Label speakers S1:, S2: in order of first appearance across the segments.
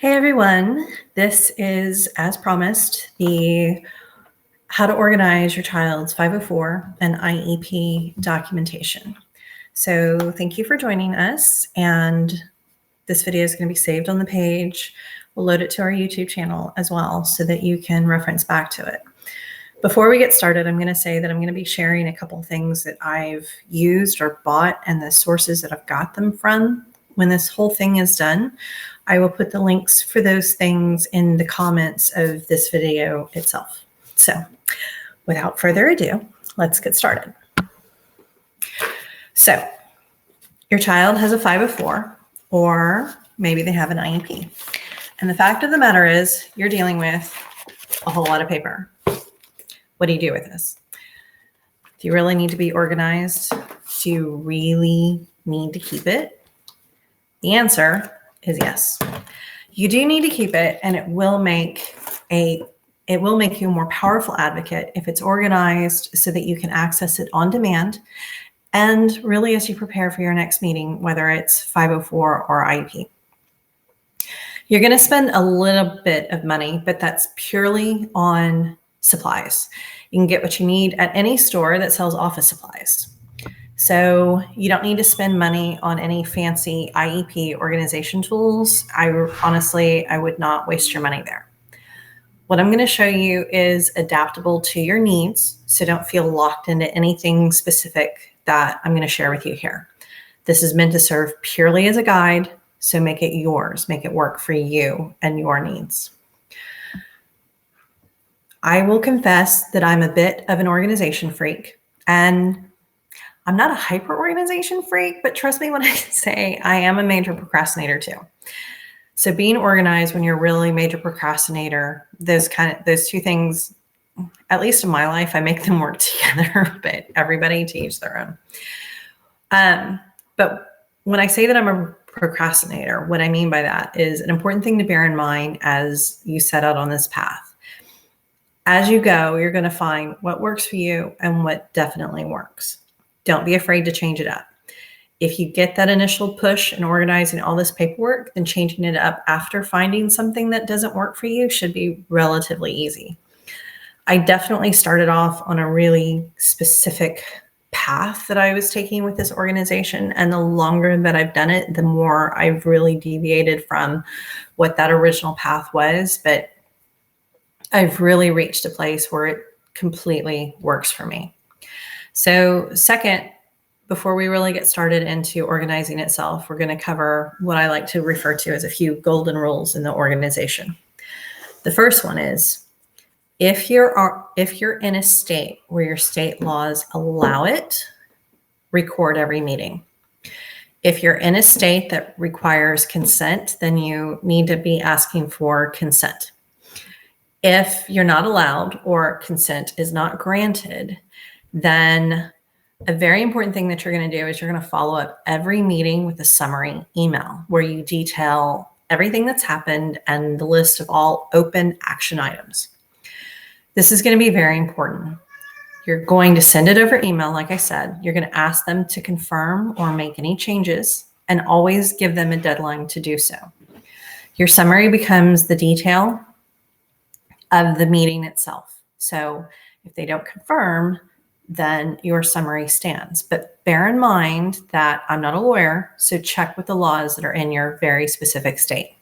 S1: Hey everyone, this is, as promised, the How to Organize Your Child's 504 and IEP documentation. So thank you for joining us, and this video is going to be saved on the page. We'll load it to our YouTube channel as well so that you can reference back to it. Before we get started, I'm going to say that I'm going to be sharing a couple things that I've used or bought and the sources that I've got them from. When this whole thing is done, I will put the links for those things in the comments of this video itself. So without further ado, let's get started. So your child has a 504, or maybe they have an IEP. And the fact of the matter is you're dealing with a whole lot of paper. What do you do with this? Do you really need to be organized? Do you really need to keep it? The answer is yes. You do need to keep it, and it will make you a more powerful advocate if it's organized so that you can access it on demand. And really, as you prepare for your next meeting, whether it's 504 or IEP, you're going to spend a little bit of money, but that's purely on supplies. You can get what you need at any store that sells office supplies. So you don't need to spend money on any fancy IEP organization tools. I would not waste your money there. What I'm going to show you is adaptable to your needs, so don't feel locked into anything specific that I'm going to share with you here. This is meant to serve purely as a guide, so make it yours, make it work for you and your needs. I will confess that I'm a bit of an organization freak, and I'm not a hyper organization freak, but trust me when I say I am a major procrastinator too. So being organized when you're really a major procrastinator, those two things, at least in my life, I make them work together, but everybody to each their own. But when I say that I'm a procrastinator, what I mean by that is an important thing to bear in mind as you set out on this path. As you go, you're going to find what works for you and what definitely works. Don't be afraid to change it up. If you get that initial push in organizing all this paperwork, then changing it up after finding something that doesn't work for you should be relatively easy. I definitely started off on a really specific path that I was taking with this organization. And the longer that I've done it, the more I've really deviated from what that original path was. But I've really reached a place where it completely works for me. So second, before we really get started into organizing itself, we're going to cover what I like to refer to as a few golden rules in the organization. The first one is, if you're in a state where your state laws allow it, record every meeting. If you're in a state that requires consent, then you need to be asking for consent. If you're not allowed or consent is not granted, then a very important thing that you're going to do is you're going to follow up every meeting with a summary email where you detail everything that's happened and the list of all open action items. This is going to be very important. You're going to send it over email, like I said. You're going to ask them to confirm or make any changes, and always give them a deadline to do so. Your summary becomes the detail of the meeting itself. So if they don't confirm, then your summary stands. But bear in mind that I'm not a lawyer, so check with the laws that are in your very specific state.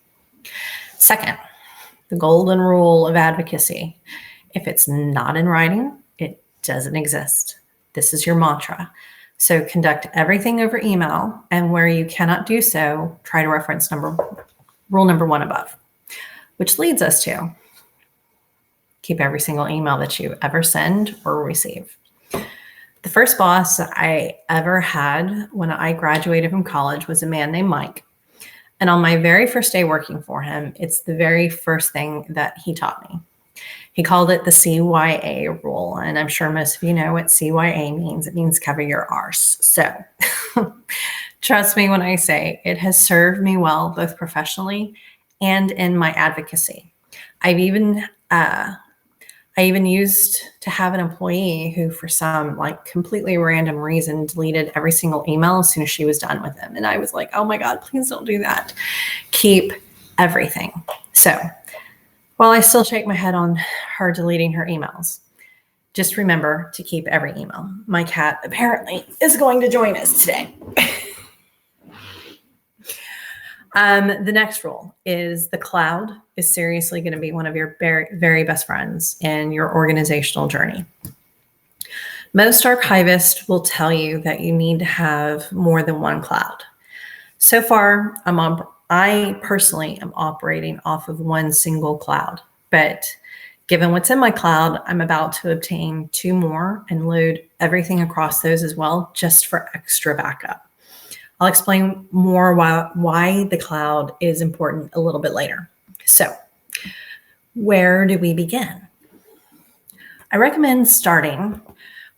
S1: Second, the golden rule of advocacy. If it's not in writing, it doesn't exist. This is your mantra. So conduct everything over email, and where you cannot do so, try to reference rule number 1 above, which leads us to keep every single email that you ever send or receive. The first boss I ever had when I graduated from college was a man named Mike. And on my very first day working for him, it's the very first thing that he taught me. He called it the CYA rule. And I'm sure most of you know what CYA means. It means cover your arse. So trust me when I say it has served me well, both professionally and in my advocacy. I even used to have an employee who, for some completely random reason, deleted every single email as soon as she was done with them. And I was like, oh my God, please don't do that. Keep everything. So while I still shake my head on her deleting her emails, just remember to keep every email. My cat apparently is going to join us today. The next rule is the cloud is seriously going to be one of your very, very best friends in your organizational journey. Most archivists will tell you that you need to have more than one cloud. So far, I personally am operating off of one single cloud, but given what's in my cloud, I'm about to obtain 2 more and load everything across those as well, just for extra backup. I'll explain more why the cloud is important a little bit later. So, where do we begin? I recommend starting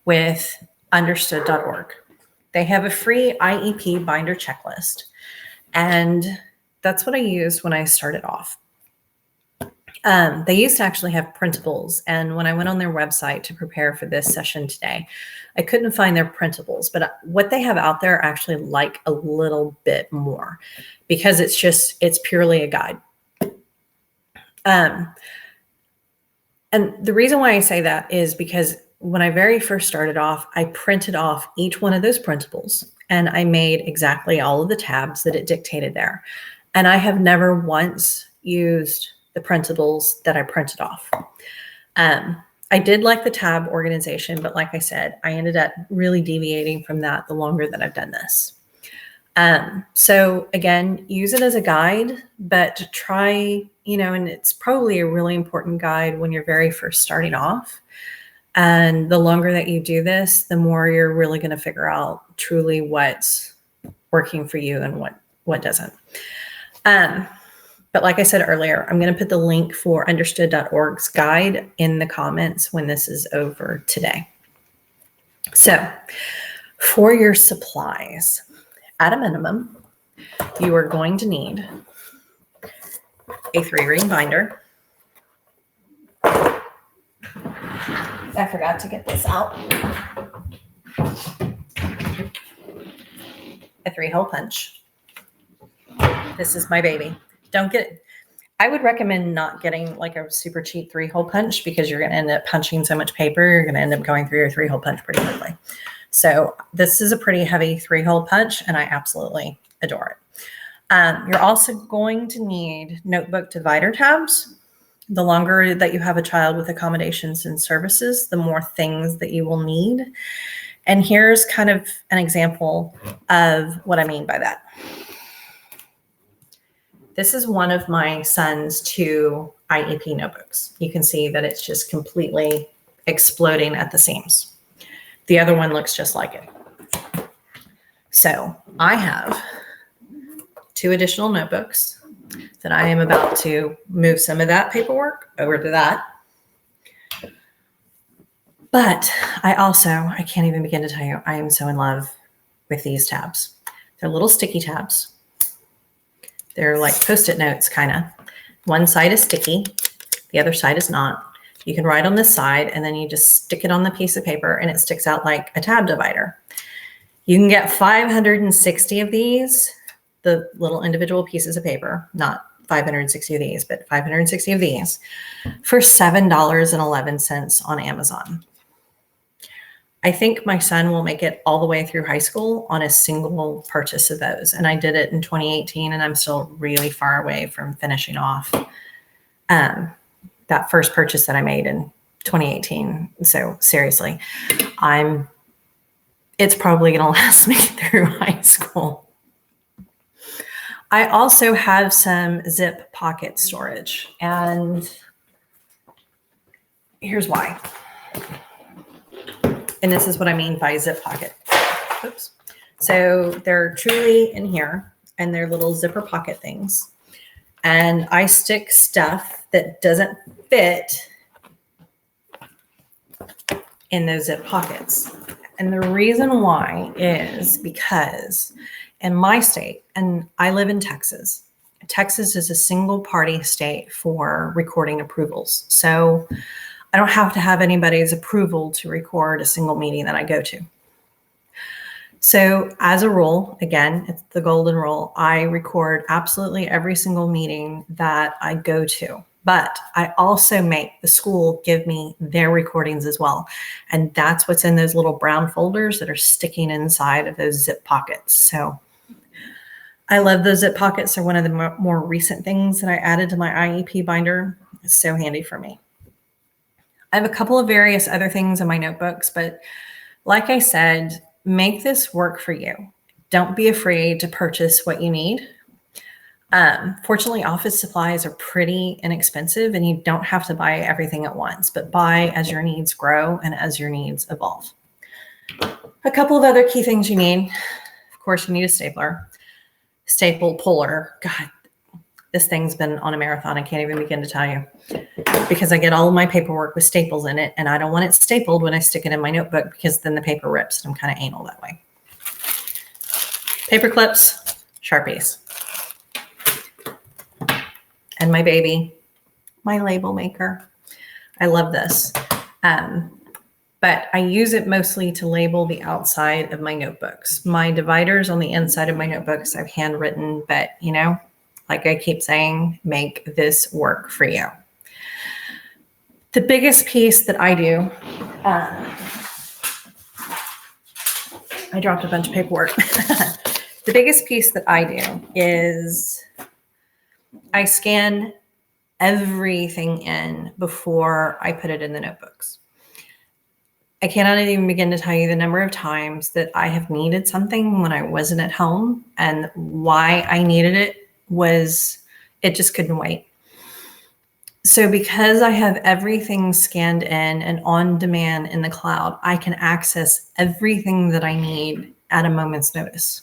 S1: with understood.org. They have a free IEP binder checklist, and that's what I used when I started off. They used to actually have printables, and when I went on their website to prepare for this session today, I couldn't find their printables, but what they have out there I actually like a little bit more because it's purely a guide. And the reason why I say that is because when I very first started off, I printed off each one of those printables and I made exactly all of the tabs that it dictated there. And I have never once used the printables that I printed off. I did like the tab organization, but like I said, I ended up really deviating from that the longer that I've done this. So again, use it as a guide, but try, and it's probably a really important guide when you're very first starting off. And the longer that you do this, the more you're really going to figure out truly what's working for you and what doesn't. But like I said earlier, I'm going to put the link for understood.org's guide in the comments when this is over today. So for your supplies, at a minimum, you are going to need a 3-ring binder. I forgot to get this out. A 3-hole punch. This is my baby. I would recommend not getting like a super cheap 3-hole punch because you're going to end up punching so much paper. You're going to end up going through your 3-hole punch pretty quickly. So this is a pretty heavy 3-hole punch and I absolutely adore it. You're also going to need notebook divider tabs. The longer that you have a child with accommodations and services, the more things that you will need. And here's kind of an example of what I mean by that. This is one of my son's 2 IEP notebooks. You can see that it's just completely exploding at the seams. The other one looks just like it. So I have 2 additional notebooks that I am about to move some of that paperwork over to that. But I can't even begin to tell you, I am so in love with these tabs. They're little sticky tabs. They're like Post-it notes, kind of. One side is sticky, the other side is not. You can write on this side and then you just stick it on the piece of paper and it sticks out like a tab divider. You can get 560 of these, the little individual pieces of paper, not 560 of these, but 560 of these for $7.11 on Amazon. I think my son will make it all the way through high school on a single purchase of those. And I did it in 2018 and I'm still really far away from finishing off that first purchase that I made in 2018. So seriously, it's probably going to last me through high school. I also have some zip pocket storage and here's why. And this is what I mean by zip pocket. Oops. So they're truly in here and they're little zipper pocket things. And I stick stuff that doesn't fit in those zip pockets. And the reason why is because in my state, and I live in Texas, Texas is a single party state for recording approvals. So I don't have to have anybody's approval to record a single meeting that I go to. So as a rule, again, it's the golden rule, I record absolutely every single meeting that I go to. But I also make the school give me their recordings as well. And that's what's in those little brown folders that are sticking inside of those zip pockets. So I love those zip pockets. They're one of the more recent things that I added to my IEP binder. It's so handy for me. I have a couple of various other things in my notebooks, but like I said, make this work for you. Don't be afraid to purchase what you need. Fortunately, office supplies are pretty inexpensive and you don't have to buy everything at once, but buy as your needs grow and as your needs evolve. A couple of other key things you need. Of course, you need a stapler, staple puller. God, this thing's been on a marathon. I can't even begin to tell you because I get all of my paperwork with staples in it and I don't want it stapled when I stick it in my notebook because then the paper rips and I'm kind of anal that way. Paper clips, Sharpies. And my baby, my label maker. I love this. But I use it mostly to label the outside of my notebooks. My dividers on the inside of my notebooks I've handwritten, but you know, like I keep saying, make this work for you. The biggest piece that I do, I dropped a bunch of paperwork. The biggest piece that I do is I scan everything in before I put it in the notebooks. I cannot even begin to tell you the number of times that I have needed something when I wasn't at home, and why I needed it was it just couldn't wait. So because I have everything scanned in and on demand in the cloud, I can access everything that I need at a moment's notice.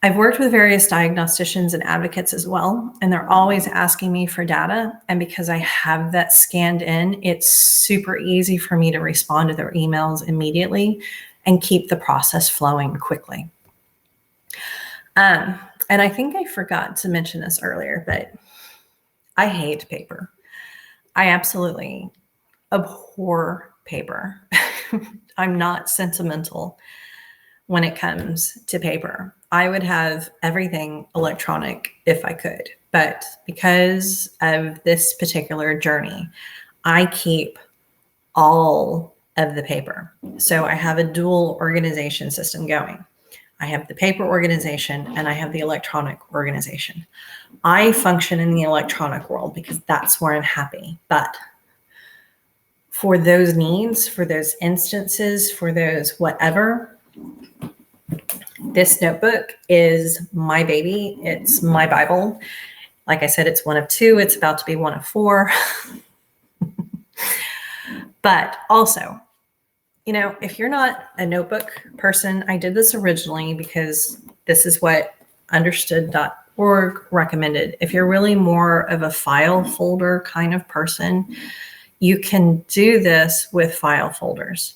S1: I've worked with various diagnosticians and advocates as well, and they're always asking me for data. And because I have that scanned in, it's super easy for me to respond to their emails immediately and keep the process flowing quickly. And I think I forgot to mention this earlier, but I hate paper. I absolutely abhor paper. I'm not sentimental when it comes to paper. I would have everything electronic if I could, but because of this particular journey, I keep all of the paper. So I have a dual organization system going. I have the paper organization and I have the electronic organization. I function in the electronic world because that's where I'm happy. But for those needs, for those instances, for those whatever, this notebook is my baby. It's my Bible. Like I said, it's one of two. It's about to be one of four. But also, you know, if you're not a notebook person, I did this originally because this is what understood.org recommended. If you're really more of a file folder kind of person, you can do this with file folders.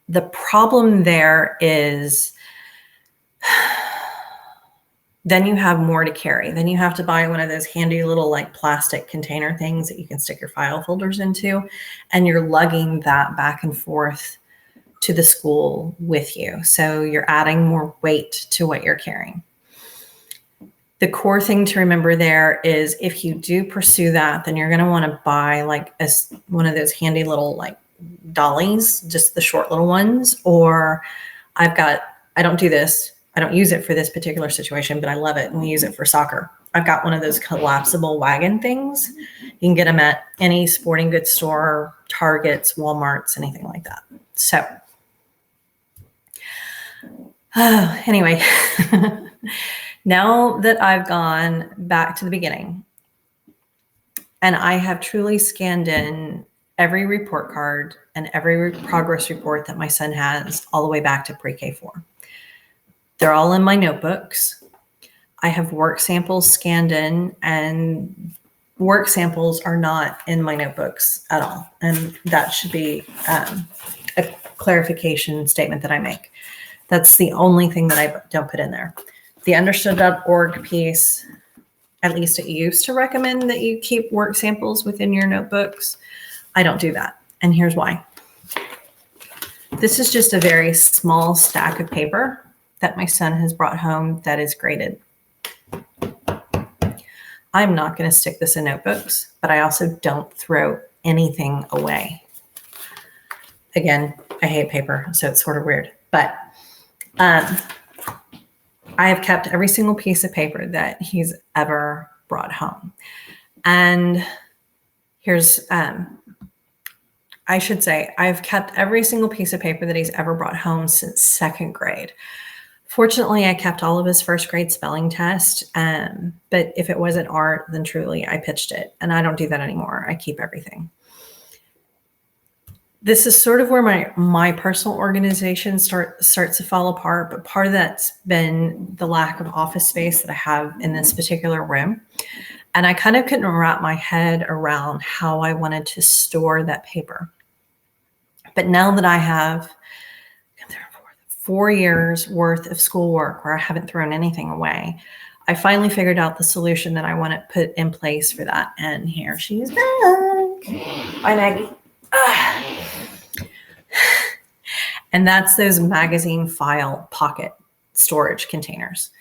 S1: The problem there is then you have more to carry. Then you have to buy one of those handy little like plastic container things that you can stick your file folders into, and you're lugging that back and forth to the school with you. So you're adding more weight to what you're carrying. The core thing to remember there is if you do pursue that, then you're going to want to buy like one of those handy little like dollies, just the short little ones. Or I don't do this. I don't use it for this particular situation, but I love it. And we use it for soccer. I've got one of those collapsible wagon things. You can get them at any sporting goods store, Targets, Walmarts, anything like that. So anyway, now that I've gone back to the beginning and I have truly scanned in every report card and every progress report that my son has all the way back to pre-K 4. They're all in my notebooks. I have work samples scanned in, and work samples are not in my notebooks at all. And that should be a clarification statement that I make. That's the only thing that I don't put in there. The understood.org piece, at least it used to recommend that you keep work samples within your notebooks. I don't do that. And here's why. This is just a very small stack of paper that my son has brought home that is graded. I'm not going to stick this in notebooks, but I also don't throw anything away. Again, I hate paper, so it's sort of weird, but I have kept every single piece of paper that he's ever brought home. And here's, I should say, I've kept every single piece of paper that he's ever brought home since second grade. Fortunately, I kept all of his first grade spelling test, but if it wasn't art, then truly I pitched it. And I don't do that anymore. I keep everything. This is sort of where my personal organization starts to fall apart, but part of that's been the lack of office space that I have in this particular room. And I kind of couldn't wrap my head around how I wanted to store that paper. But now that I have 4 years worth of schoolwork where I haven't thrown anything away, I finally figured out the solution that I want to put in place for that. And here she's back. Bye, Maggie. And that's those magazine file pocket storage containers.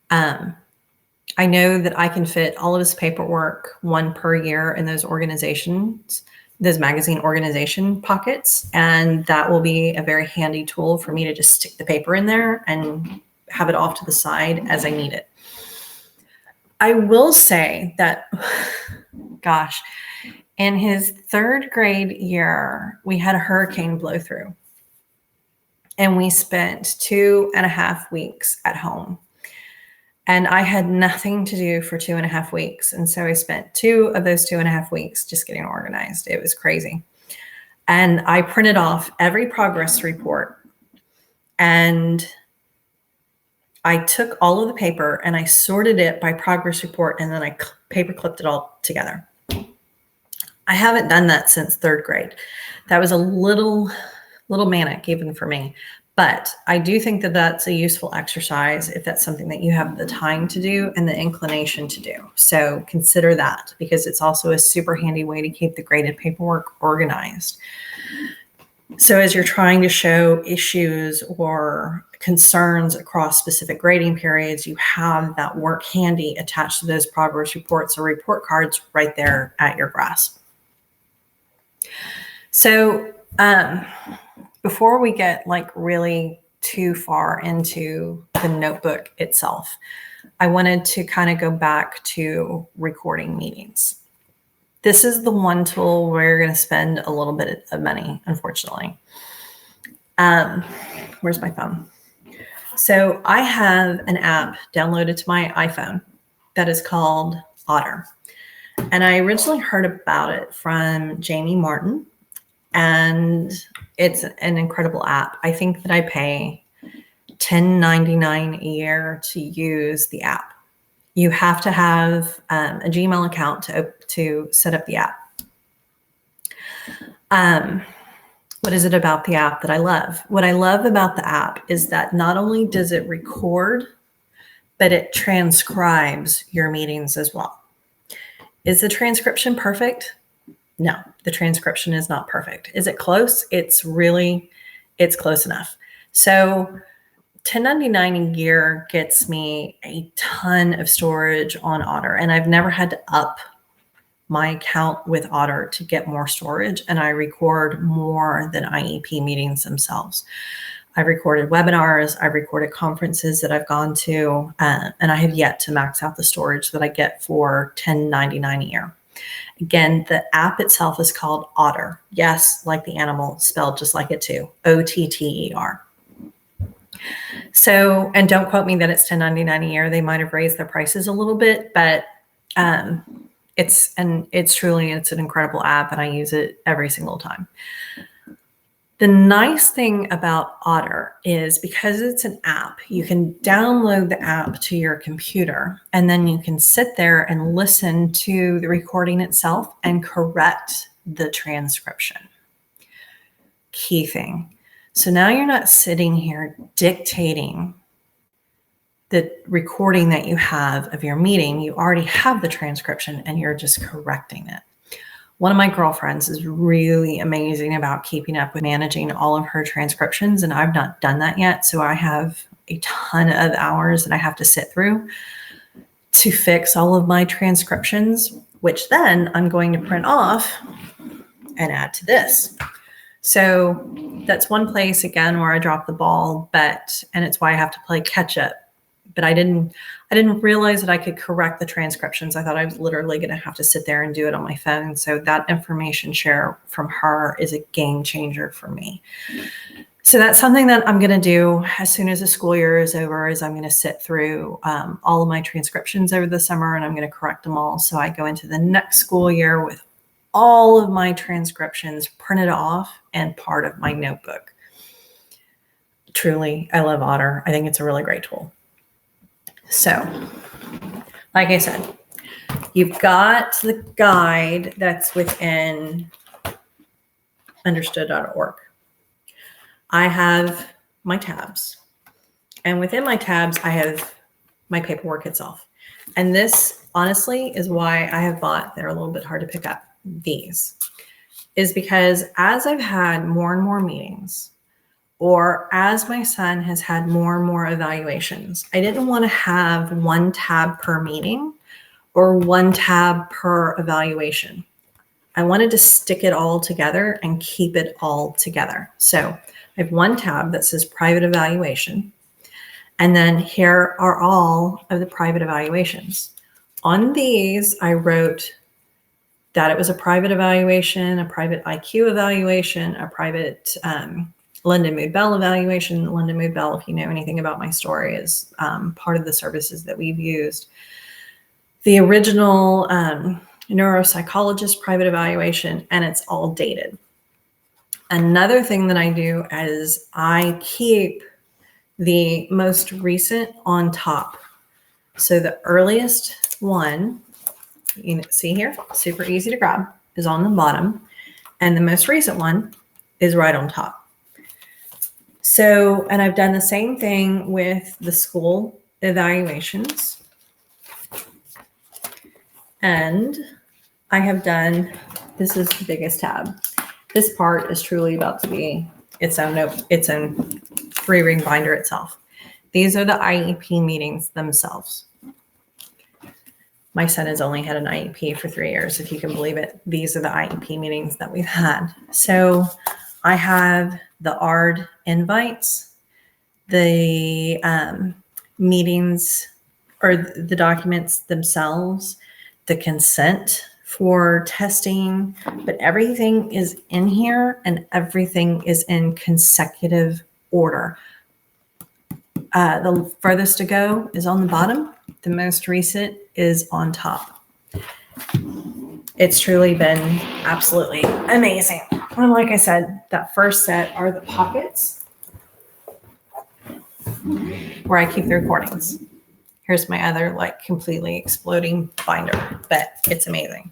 S1: I know that I can fit all of his paperwork, one per year, in those organizations, those magazine organization pockets. And that will be a very handy tool for me to just stick the paper in there and have it off to the side as I need it. I will say that, gosh, in his third grade year, we had a hurricane blow through. And we spent 2.5 weeks at home. And I had nothing to do for 2.5 weeks. And so I spent 2 of those 2.5 weeks just getting organized. It was crazy. And I printed off every progress report. And I took all of the paper and I sorted it by progress report. And then I paper clipped it all together. I haven't done that since third grade. That was a little manic even for me, but I do think that that's a useful exercise if that's something that you have the time to do and the inclination to do. So consider that, because it's also a super handy way to keep the graded paperwork organized. So as you're trying to show issues or concerns across specific grading periods, you have that work handy attached to those progress reports or report cards right there at your grasp. So, before we get really too far into the notebook itself, I wanted to kind of go back to recording meetings. This is the one tool where you're going to spend a little bit of money, unfortunately. Where's my phone? So I have an app downloaded to my iPhone that is called Otter. And I originally heard about it from Jamie Martin. And it's an incredible app. I think that I pay $10.99 a year to use the app. You have to have a Gmail account to set up the app. What is it about the app that I love? What I love about the app is that not only does it record, but it transcribes your meetings as well. Is the transcription perfect? No, the transcription is not perfect. Is it close? It's close enough. So $10.99 a year gets me a ton of storage on Otter, and I've never had to up my account with Otter to get more storage, and I record more than IEP meetings themselves. I've recorded webinars, I've recorded conferences that I've gone to, and I have yet to max out the storage that I get for $10.99 a year. Again, the app itself is called Otter. Yes, like the animal, spelled just like it too, OTTER. So, and don't quote me that it's $10.99 a year. They might have raised their prices a little bit, but it's an incredible app, and I use it every single time. The nice thing about Otter is because it's an app, you can download the app to your computer, and then you can sit there and listen to the recording itself and correct the transcription. Key thing. So now you're not sitting here dictating the recording that you have of your meeting. You already have the transcription and you're just correcting it. One of my girlfriends is really amazing about keeping up with managing all of her transcriptions, and I've not done that yet. So I have a ton of hours that I have to sit through to fix all of my transcriptions, which then I'm going to print off and add to this. So that's one place, again, where I dropped the ball, and it's why I have to play catch up. But I didn't realize that I could correct the transcriptions. I thought I was literally going to have to sit there and do it on my phone. So that information share from her is a game changer for me. So that's something that I'm going to do as soon as the school year is over, is I'm going to sit through all of my transcriptions over the summer, and I'm going to correct them all. So I go into the next school year with all of my transcriptions printed off and part of my notebook. Truly, I love Otter. I think it's a really great tool. So, like I said, you've got the guide that's within understood.org. I have my tabs, and within my tabs, I have my paperwork itself. And this, honestly, is why I have bought, they're a little bit hard to pick up, these, is because as I've had more and more meetings, or as my son has had more and more evaluations, I didn't want to have one tab per meeting or one tab per evaluation. I wanted to stick it all together and keep it all together. So I have one tab that says private evaluation. And then here are all of the private evaluations. On these, I wrote that it was a private evaluation, a private IQ evaluation, a private London Mood Bell evaluation. London Mood Bell, if you know anything about my story, is part of the services that we've used. The original neuropsychologist private evaluation, and it's all dated. Another thing that I do is I keep the most recent on top. So the earliest one, you see here, super easy to grab, is on the bottom, and the most recent one is right on top. So, and I've done the same thing with the school evaluations. And I have done, this is the biggest tab. This part is truly about to be its own 3-ring binder itself. These are the IEP meetings themselves. My son has only had an IEP for 3 years, if you can believe it. These are the IEP meetings that we've had. So I have the ARD invites, the meetings or the documents themselves, the consent for testing, but everything is in here and everything is in consecutive order. The furthest to go is on the bottom. The most recent is on top. It's truly been absolutely amazing. And like I said, that first set are the pockets where I keep the recordings. Here's my other like completely exploding binder, but it's amazing.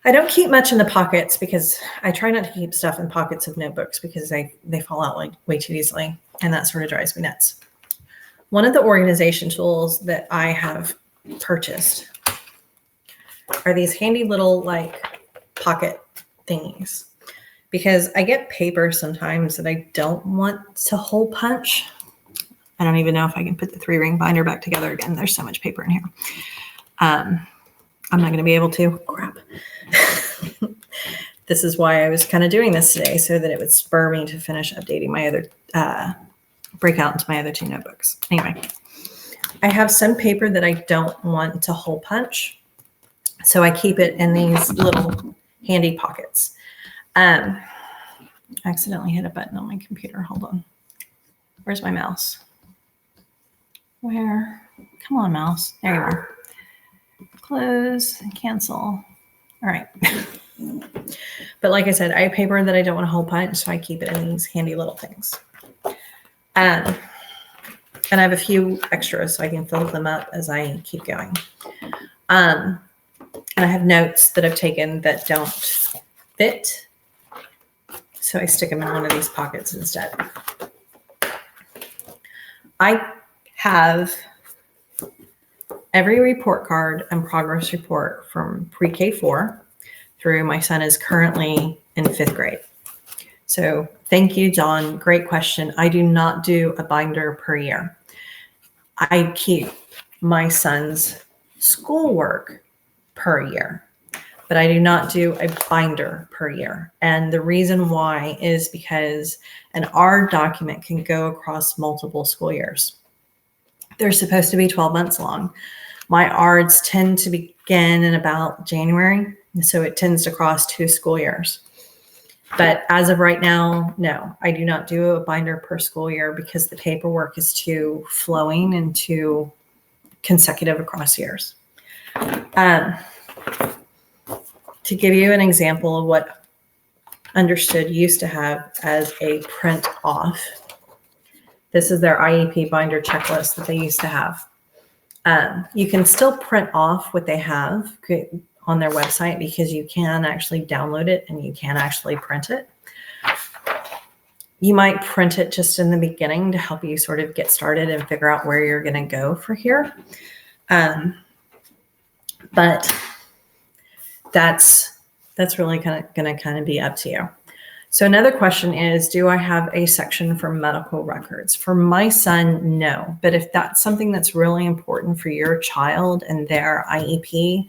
S1: I don't keep much in the pockets because I try not to keep stuff in pockets of notebooks because they fall out like way too easily, and that sort of drives me nuts. One of the organization tools that I have purchased are these handy little like pocket thingies, because I get paper sometimes that I don't want to hole punch. I don't even know if I can put the 3-ring binder back together again. There's so much paper in here. I'm not going to be able to. Crap. This is why I was kind of doing this today, so that it would spur me to finish updating my other, break out into my other 2 notebooks. Anyway, I have some paper that I don't want to hole punch, so I keep it in these little handy pockets. I accidentally hit a button on my computer. Hold on. Where's my mouse? Where? Come on, mouse. There you are. Close and cancel. All right. But like I said, I have paper that I don't want to hole punch, so I keep it in these handy little things. And I have a few extras so I can fill them up as I keep going. And I have notes that I've taken that don't fit, so I stick them in one of these pockets instead. I have every report card and progress report from pre-K4 through my son is currently in 5th grade. So thank you, John. Great question. I do not do a binder per year. I keep my son's schoolwork per year, but I do not do a binder per year. And the reason why is because an ARD document can go across multiple school years. They're supposed to be 12 months long. My ARDs tend to begin in about January, so it tends to cross 2 school years. But as of right now, no, I do not do a binder per school year because the paperwork is too flowing and too consecutive across years. To give you an example of what Understood used to have as a print off, this is their IEP binder checklist that they used to have. You can still print off what they have on their website because you can actually download it and you can actually print it. You might print it just in the beginning to help you sort of get started and figure out where you're going to go for here. But that's really going to be up to you. So another question is, do I have a section for medical records? For my son, no. But if that's something that's really important for your child and their IEP,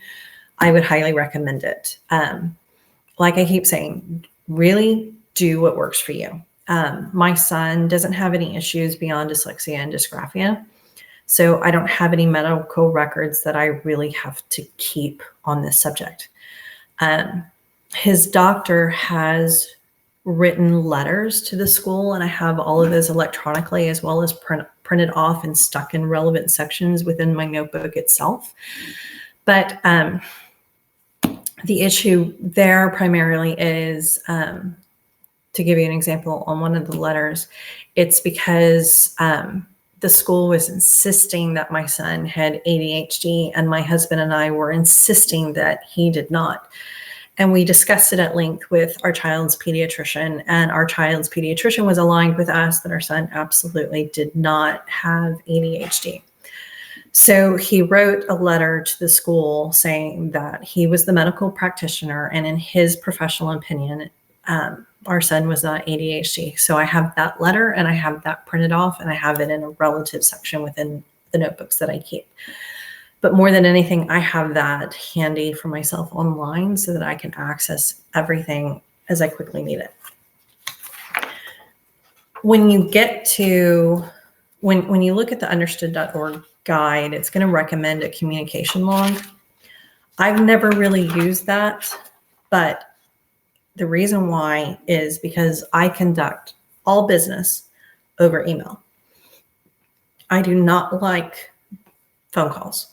S1: I would highly recommend it. Like I keep saying, really do what works for you. My son doesn't have any issues beyond dyslexia and dysgraphia. So I don't have any medical records that I really have to keep on this subject. His doctor has written letters to the school, and I have all of those electronically as well as printed off and stuck in relevant sections within my notebook itself. But the issue there primarily is, to give you an example on one of the letters, it's because the school was insisting that my son had ADHD, and my husband and I were insisting that he did not. And we discussed it at length with our child's pediatrician, and our child's pediatrician was aligned with us that our son absolutely did not have ADHD. So he wrote a letter to the school saying that he was the medical practitioner, and in his professional opinion, our son was not ADHD. So I have that letter and I have that printed off and I have it in a relative section within the notebooks that I keep. But more than anything, I have that handy for myself online so that I can access everything as I quickly need it. When you get to, when you look at the understood.org guide, it's going to recommend a communication log. I've never really used that, but the reason why is because I conduct all business over email. I do not like phone calls.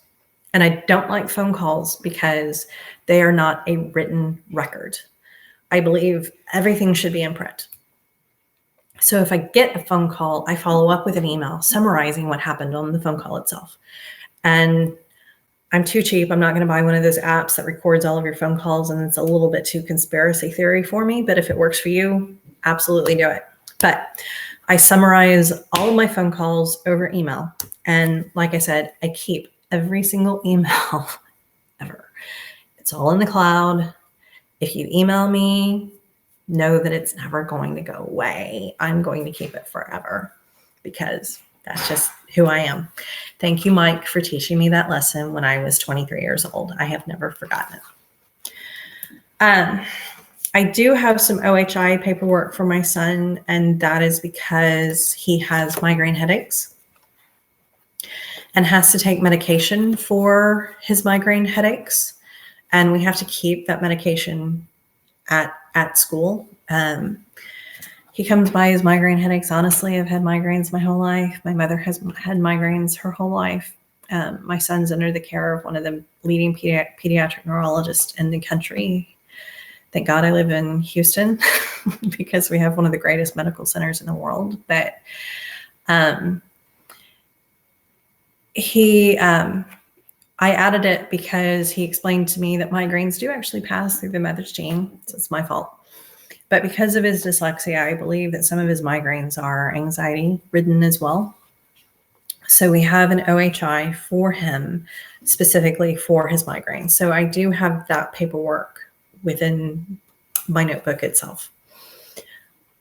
S1: And I don't like phone calls because they are not a written record. I believe everything should be in print. So if I get a phone call, I follow up with an email summarizing what happened on the phone call itself. And I'm too cheap. I'm not going to buy one of those apps that records all of your phone calls, and it's a little bit too conspiracy theory for me. But if it works for you, absolutely do it. But I summarize all of my phone calls over email. And like I said, I keep every single email ever. It's all in the cloud. If you email me, know that it's never going to go away. I'm going to keep it forever because that's just who I am. Thank you, Mike, for teaching me that lesson when I was 23 years old. I have never forgotten it. I do have some OHI paperwork for my son, and that is because he has migraine headaches and has to take medication for his migraine headaches. And we have to keep that medication at school. He comes by his migraine headaches. Honestly, I've had migraines my whole life. My mother has had migraines her whole life. My son's under the care of one of the leading pediatric neurologists in the country. Thank God I live in Houston because we have one of the greatest medical centers in the world. But I added it because he explained to me that migraines do actually pass through the mother's gene. So it's my fault. But because of his dyslexia, I believe that some of his migraines are anxiety ridden as well. So we have an OHI for him, specifically for his migraines. So I do have that paperwork within my notebook itself.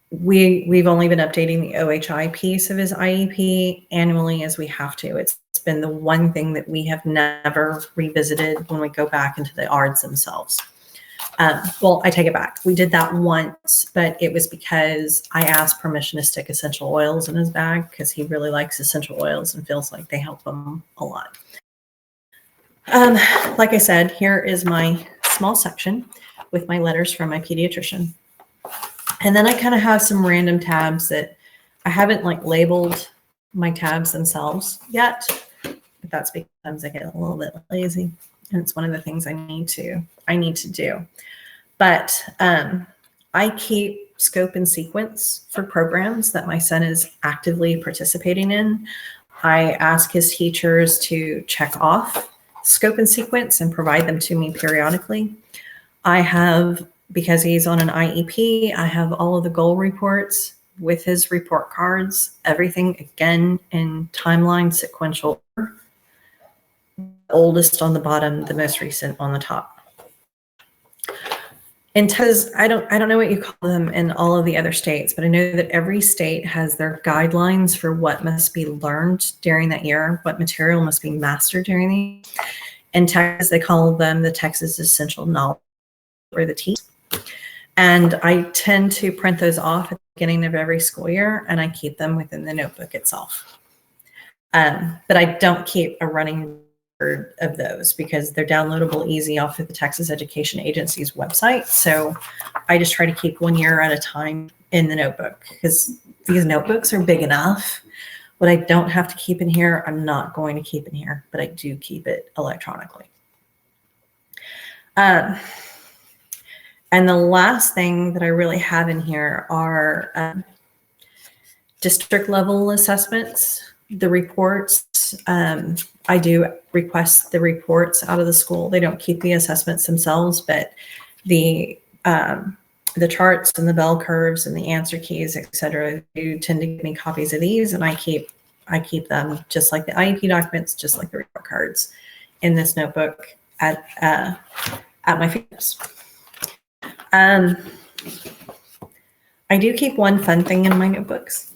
S1: We've only been updating the OHI piece of his IEP annually as we have to. It's been the one thing that we have never revisited when we go back into the ARDs themselves. Well, I take it back. We did that once, but it was because I asked permission to stick essential oils in his bag because he really likes essential oils and feels like they help him a lot. Like I said, here is my small section with my letters from my pediatrician. And then I kind of have some random tabs that I haven't like labeled my tabs themselves yet, but that's because I get a little bit lazy. And it's one of the things I need to do. But I keep scope and sequence for programs that my son is actively participating in. I ask his teachers to check off scope and sequence and provide them to me periodically. I have, because he's on an IEP, I have all of the goal reports with his report cards, everything again in timeline sequential order. Oldest on the bottom, the most recent on the top. And because I don't know what you call them in all of the other states, but I know that every state has their guidelines for what must be learned during that year, what material must be mastered during the year. In Texas, they call them the Texas Essential Knowledge, or the T. And I tend to print those off at the beginning of every school year, and I keep them within the notebook itself. But I don't keep a running record of those because they're downloadable easy off of the Texas Education Agency's website. So I just try to keep 1 year at a time in the notebook because these notebooks are big enough. What I don't have to keep in here, I'm not going to keep in here, but I do keep it electronically. And the last thing that I really have in here are district level assessments, the reports. I do request the reports out of the school. They don't keep the assessments themselves, but the charts and the bell curves and the answer keys, et cetera, do tend to give me copies of these, and I keep them just like the IEP documents, just like the report cards in this notebook at my fingertips. I do keep one fun thing in my notebooks.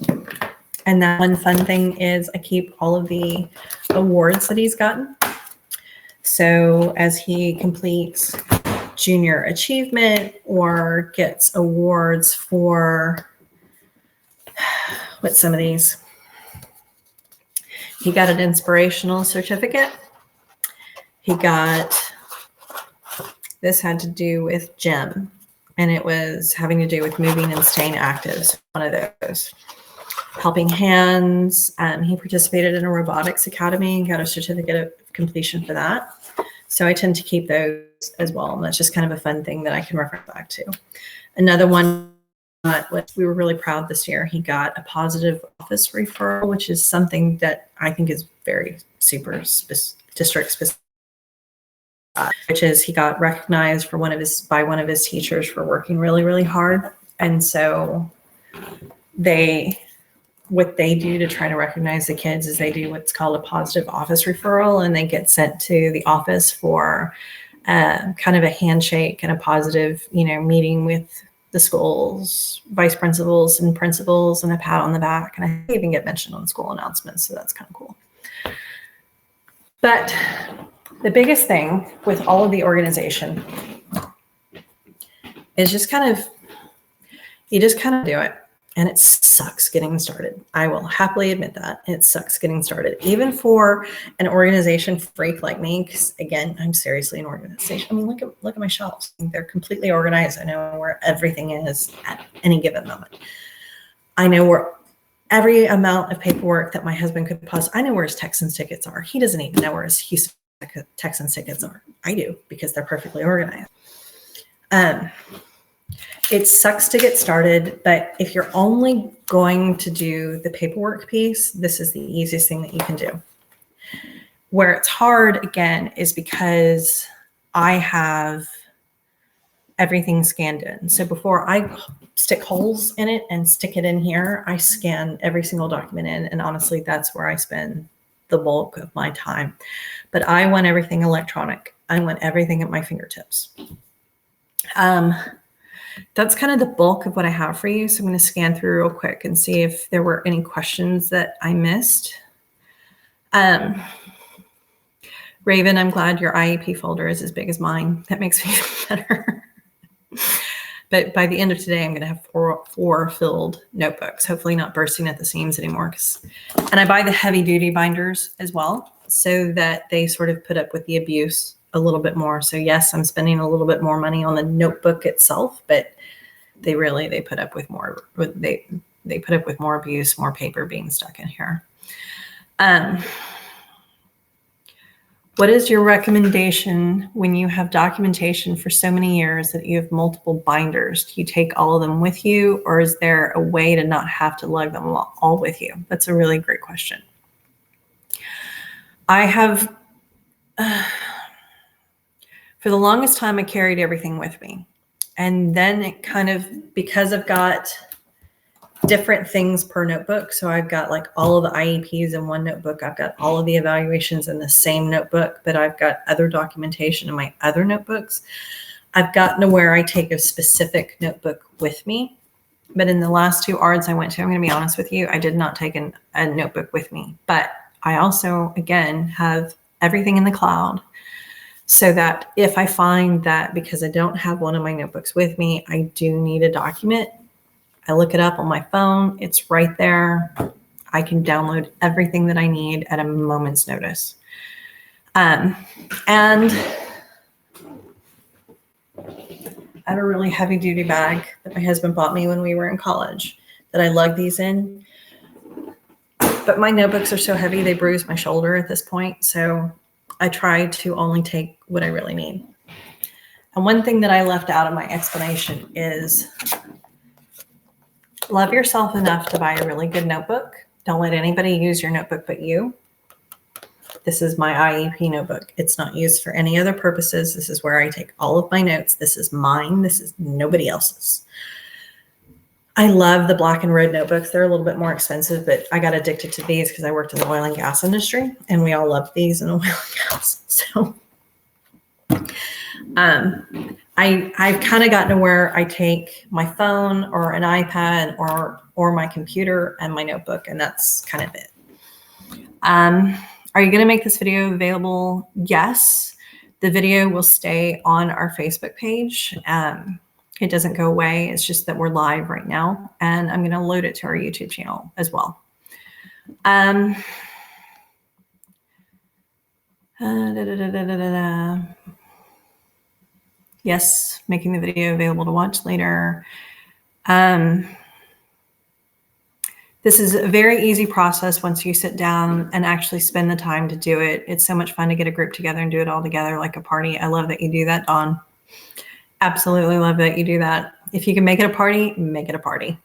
S1: And that one fun thing is I keep all of the awards that he's gotten. So as he completes junior achievement or gets awards for, what's some of these? He got an inspirational certificate. He got, this had to do with GEM, and it was having to do with moving and staying active. So one of those. Helping Hands. He participated in a robotics academy and got a certificate of completion for that. So I tend to keep those as well. And that's just kind of a fun thing that I can refer back to. Another one, we were really proud this year. He got a positive office referral, which is something that I think is very super district specific. Which is he got recognized for by one of his teachers for working really, really hard. And so what they do to try to recognize the kids is they do what's called a positive office referral, and they get sent to the office for kind of a handshake and a positive, meeting with the school's vice principals and principals and a pat on the back. And I even get mentioned on school announcements. So that's kind of cool. But the biggest thing with all of the organization is you just kind of do it. And it sucks getting started. I will happily admit that. It sucks getting started. Even for an organization freak like me, because again, I'm seriously an organization. I mean, look at my shelves. They're completely organized. I know where everything is at any given moment. I know where every amount of paperwork that my husband could possibly, I know where his Texans tickets are. He doesn't even know where his Houston Texans tickets are. I do, because they're perfectly organized. It sucks to get started, but if you're only going to do the paperwork piece, this is the easiest thing that you can do. Where it's hard, again, is because I have everything scanned in. So before I stick holes in it and stick it in here, I scan every single document in, and honestly, that's where I spend the bulk of my time. But I want everything electronic. I want everything at my fingertips. That's kind of the bulk of what I have for you. So I'm going to scan through real quick and see if there were any questions that I missed. Raven, I'm glad your IEP folder is as big as mine. That makes me feel better. But by the end of today, I'm going to have four filled notebooks, hopefully not bursting at the seams anymore. And I buy the heavy duty binders as well, so that they sort of put up with the abuse a little bit more. So yes, I'm spending a little bit more money on the notebook itself, but they put up with more. They put up with more abuse, more paper being stuck in here. What is your recommendation when you have documentation for so many years that you have multiple binders? Do you take all of them with you, or is there a way to not have to lug them all with you? That's a really great question. I have, for the longest time, I carried everything with me. And then it kind of, because I've got different things per notebook. So I've got like all of the IEPs in one notebook. I've got all of the evaluations in the same notebook, but I've got other documentation in my other notebooks. I've gotten to where I take a specific notebook with me. But in the last 2 ARDs I went to, I'm going to be honest with you, I did not take a notebook with me. But I also, again, have everything in the cloud, so that if I find that because I don't have one of my notebooks with me, I do need a document, I look it up on my phone. It's right there. I can download everything that I need at a moment's notice. And I have a really heavy duty bag that my husband bought me when we were in college that I lug these in. But my notebooks are so heavy, they bruise my shoulder at this point. So I try to only take what I really need. And one thing that I left out of my explanation is love yourself enough to buy a really good notebook. Don't let anybody use your notebook but you. This is my IEP notebook. It's not used for any other purposes. This is where I take all of my notes. This is mine. This is nobody else's. I love the black and red notebooks. They're a little bit more expensive, but I got addicted to these because I worked in the oil and gas industry, and we all love these in oil and gas. So I've kind of gotten to where I take my phone or an iPad or my computer and my notebook, and that's kind of it. Are you going to make this video available? Yes. The video will stay on our Facebook page. It doesn't go away. It's just that we're live right now, and I'm going to load it to our YouTube channel as well. Yes, making the video available to watch later. This is a very easy process once you sit down and actually spend the time to do it. It's so much fun to get a group together and do it all together like a party. I love that you do that, Dawn. Absolutely love that you do that. If you can make it a party, make it a party.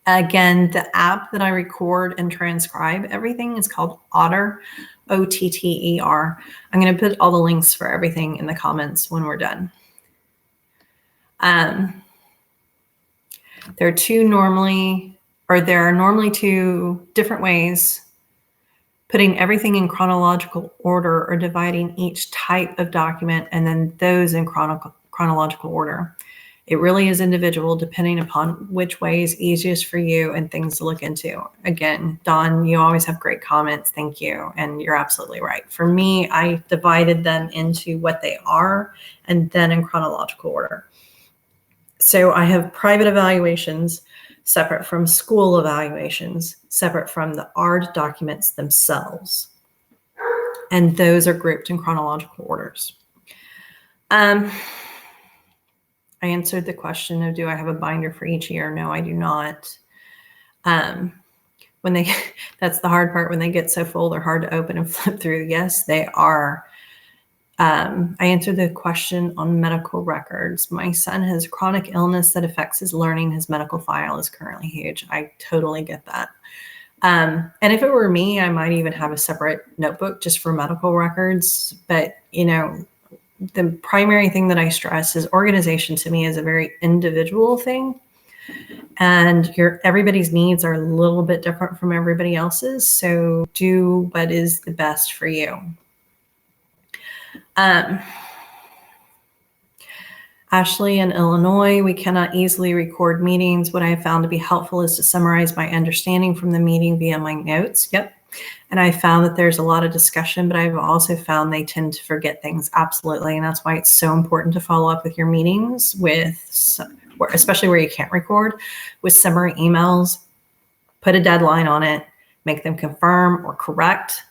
S1: Again, the app that I record and transcribe everything is called Otter, O-T-T-E-R. I'm going to put all the links for everything in the comments when we're done. There are normally 2 different ways: putting everything in chronological order or dividing each type of document and then those in chronological order. It really is individual depending upon which way is easiest for you and things to look into. Again, Dawn, you always have great comments. Thank you. And you're absolutely right. For me, I divided them into what they are and then in chronological order. So I have private evaluations separate from school evaluations, separate from the ARD documents themselves. And those are grouped in chronological orders. I answered the question of, do I have a binder for each year? No, I do not. That's the hard part. When they get so full, they're hard to open and flip through. Yes, they are. I answered the question on medical records. My son has chronic illness that affects his learning. His medical file is currently huge. I totally get that. And if it were me, I might even have a separate notebook just for medical records. But, the primary thing that I stress is organization to me is a very individual thing. And everybody's needs are a little bit different from everybody else's. So do what is the best for you. Ashley in Illinois, we cannot easily record meetings. What I have found to be helpful is to summarize my understanding from the meeting via my notes. Yep. And I found that there's a lot of discussion, but I've also found they tend to forget things. Absolutely. And that's why it's so important to follow up with your meetings especially where you can't record, with summary emails. Put a deadline on it, make them confirm or correct.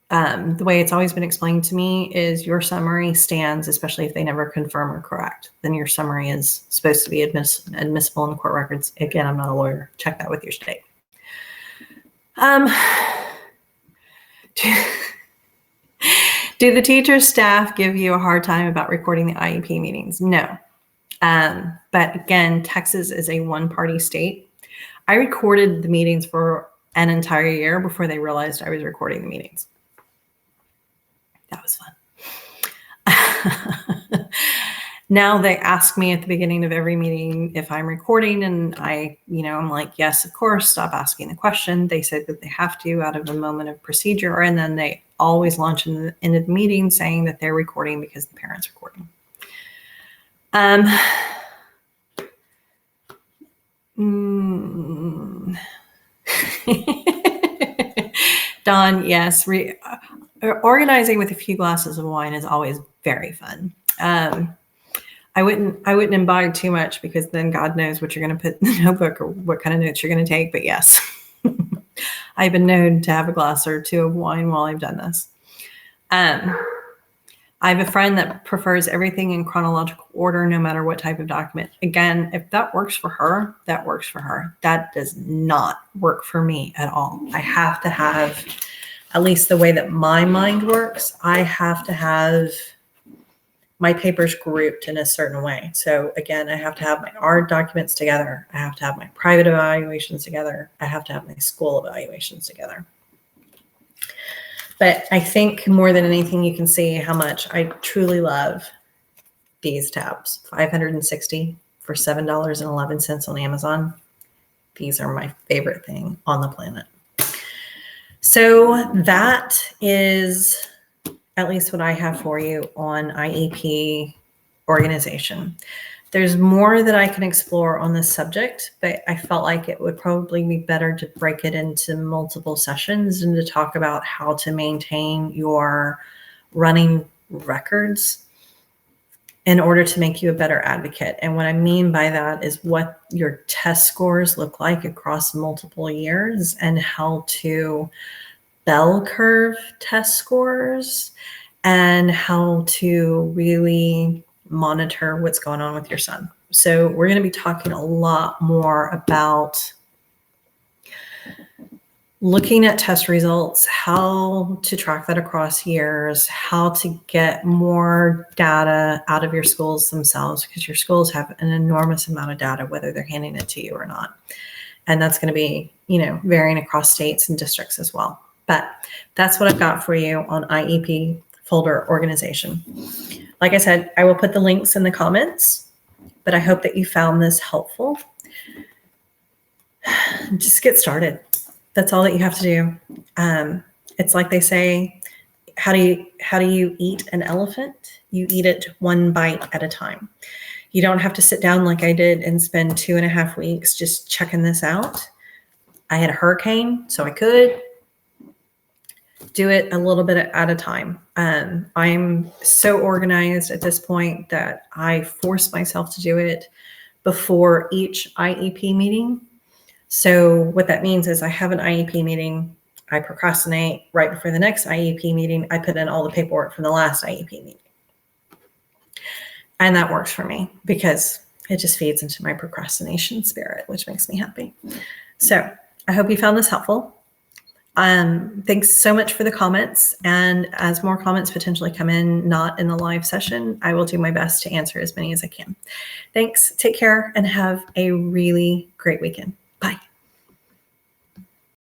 S1: The way it's always been explained to me is your summary stands, especially if they never confirm or correct. Then your summary is supposed to be admissible in the court records. Again, I'm not a lawyer. Check that with your state. Do the teacher staff give you a hard time about recording the IEP meetings? No. But again, Texas is a one-party state. I recorded the meetings for an entire year before they realized I was recording the meetings. That was fun. Now they ask me at the beginning of every meeting if I'm recording, and I'm like, yes, of course, stop asking the question. They said that they have to out of a moment of procedure, and then they always launch in the end of the meeting saying that they're recording because the parent's recording. Don, yes, organizing with a few glasses of wine is always very fun. I wouldn't imbibe too much, because then God knows what you're going to put in the notebook or what kind of notes you're going to take. But yes, I've been known to have a glass or two of wine while I've done this. I have a friend that prefers everything in chronological order, no matter what type of document. Again, if that works for her, that works for her. That does not work for me at all. I have to have, at least the way that my mind works, I have to have my papers grouped in a certain way. So again, I have to have my ARD documents together. I have to have my private evaluations together. I have to have my school evaluations together. But I think more than anything, you can see how much I truly love these tabs. 560 for $7.11 on Amazon. These are my favorite thing on the planet. So that is at least what I have for you on IEP organization. There's more that I can explore on this subject, but I felt like it would probably be better to break it into multiple sessions and to talk about how to maintain your running records in order to make you a better advocate. And what I mean by that is what your test scores look like across multiple years, and how to bell curve test scores, and how to really monitor what's going on with your son. So we're going to be talking a lot more about looking at test results, how to track that across years, how to get more data out of your schools themselves, because your schools have an enormous amount of data, whether they're handing it to you or not. And that's going to be, varying across states and districts as well. But that's what I've got for you on IEP folder organization. Like I said, I will put the links in the comments, but I hope that you found this helpful. Just get started. That's all that you have to do. It's like they say, how do you eat an elephant? You eat it one bite at a time. You don't have to sit down like I did and spend 2.5 weeks just checking this out. I had a hurricane, so I could do it a little bit at a time. I'm so organized at this point that I force myself to do it before each IEP meeting. So what that means is I have an IEP meeting, I procrastinate right before the next IEP meeting, I put in all the paperwork from the last IEP meeting. And that works for me because it just feeds into my procrastination spirit, which makes me happy. So I hope you found this helpful. Thanks so much for the comments. And as more comments potentially come in, not in the live session, I will do my best to answer as many as I can. Thanks. Take care and have a really great weekend.